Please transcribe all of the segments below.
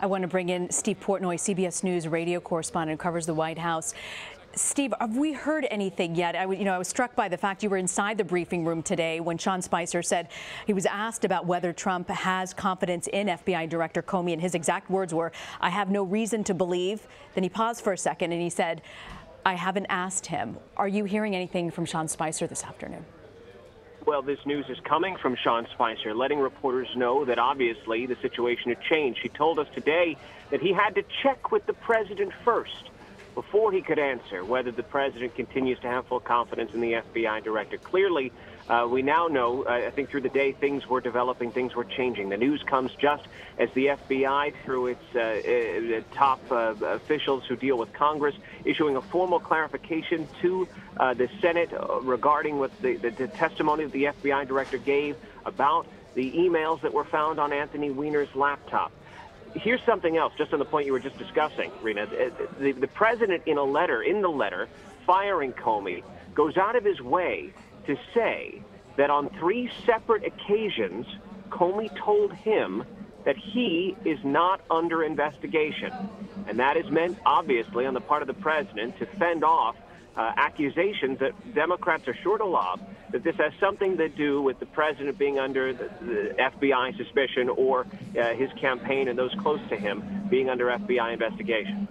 I want to bring in Steve Portnoy, CBS News radio correspondent, who covers the White House. Steve, have we heard anything yet? I was struck by the fact you were inside the briefing room today when Sean Spicer said he was asked about whether Trump has confidence in FBI Director Comey, and his exact words were, "I have no reason to believe." Then he paused for a second and he said, "I haven't asked him." Are you hearing anything from Sean Spicer this afternoon? Well, this news is coming from Sean Spicer, letting reporters know that obviously the situation had changed. He told us today that he had to check with the president first before he could answer whether the president continues to have full confidence in the FBI director. Clearly, we now know, I think through the day, things were developing, things were changing. The news comes just as the FBI, through its top officials who deal with Congress, issuing a formal clarification to the Senate regarding what the testimony that the FBI director gave about the emails that were found on Anthony Weiner's laptop. Here's something else, just on the point you were just discussing, Rena. The president, in the letter firing Comey, goes out of his way to say that on 3 separate occasions, Comey told him that he is not under investigation. And that is meant, obviously, on the part of the president to fend off accusations that Democrats are sure to lob, that this has something to do with the president being under the FBI suspicion or his campaign and those close to him being under FBI investigation.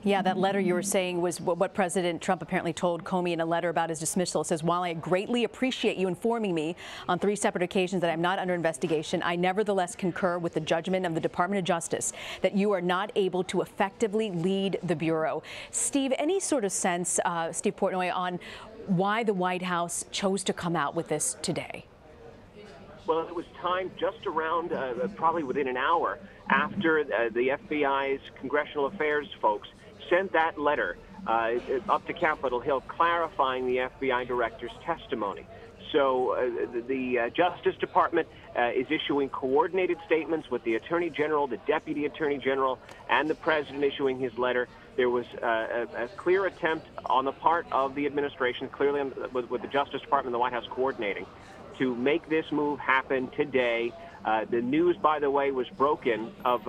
Yeah, that letter you were saying was what President Trump apparently told Comey in a letter about his dismissal. It says, "While I greatly appreciate you informing me on 3 separate occasions that I'm not under investigation, I nevertheless concur with the judgment of the Department of Justice that you are not able to effectively lead the Bureau." Steve, any sort of sense, Steve Portnoy, on why the White House chose to come out with this today? Well, it was timed just around, probably within an hour after the FBI's Congressional Affairs folks sent that letter up to Capitol Hill clarifying the FBI director's testimony. So the Justice Department is issuing coordinated statements with the Attorney General, the Deputy Attorney General, and the President issuing his letter. There was a clear attempt on the part of the administration, clearly with the Justice Department and the White House coordinating, to make this move happen today. The news, by the way, was broken of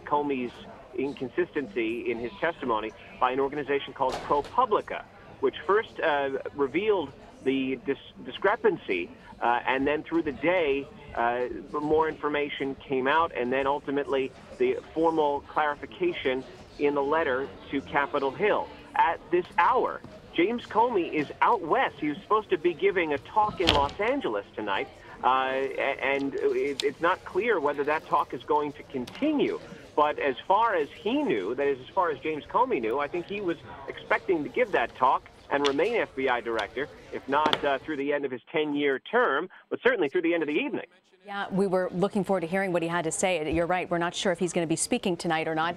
Comey's inconsistency in his testimony by an organization called ProPublica, which first revealed the discrepancy, and then through the day, more information came out, and then ultimately the formal clarification in the letter to Capitol Hill. At this hour, James Comey is out west. He was supposed to be giving a talk in Los Angeles tonight, and it's not clear whether that talk is going to continue. But as far as he knew, that is, as far as James Comey knew, I think he was expecting to give that talk and remain FBI director, if not through the end of his 10-year term, but certainly through the end of the evening. Yeah, we were looking forward to hearing what he had to say. You're right. We're not sure if he's going to be speaking tonight or not.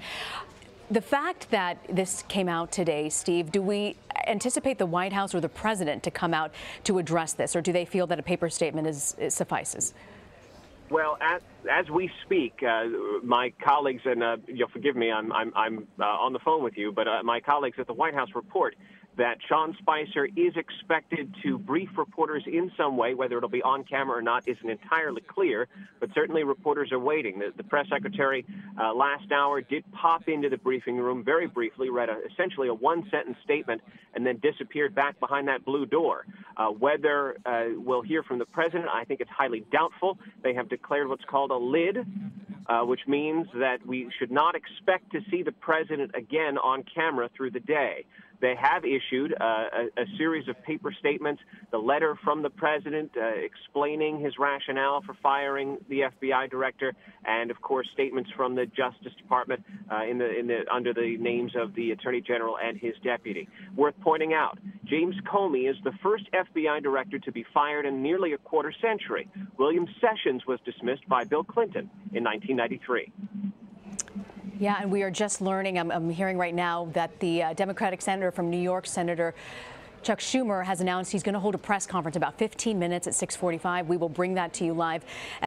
The fact that this came out today, Steve, do we anticipate the White House or the president to come out to address this, or do they feel that a paper statement suffices? Well, as we speak, my colleagues, and you'll forgive me, I'm on the phone with you, but my colleagues at the White House report that Sean Spicer is expected to brief reporters in some way. Whether it'll be on camera or not isn't entirely clear, but certainly reporters are waiting. The press secretary last hour did pop into the briefing room very briefly, read essentially a 1-sentence statement, and then disappeared back behind that blue door. Whether we'll hear from the president, I think it's highly doubtful. They have declared what's called a lid, which means that we should not expect to see the president again on camera through the day. They have issued a series of paper statements, the letter from the president explaining his rationale for firing the FBI director, and, of course, statements from the Justice Department under the names of the Attorney General and his deputy. Worth pointing out, James Comey is the first FBI director to be fired in nearly a quarter century. William Sessions was dismissed by Bill Clinton in 1993. Yeah, and we are just learning, I'm hearing right now, that the Democratic senator from New York, Senator Chuck Schumer, has announced he's going to hold a press conference about 15 minutes at 6:45. We will bring that to you live.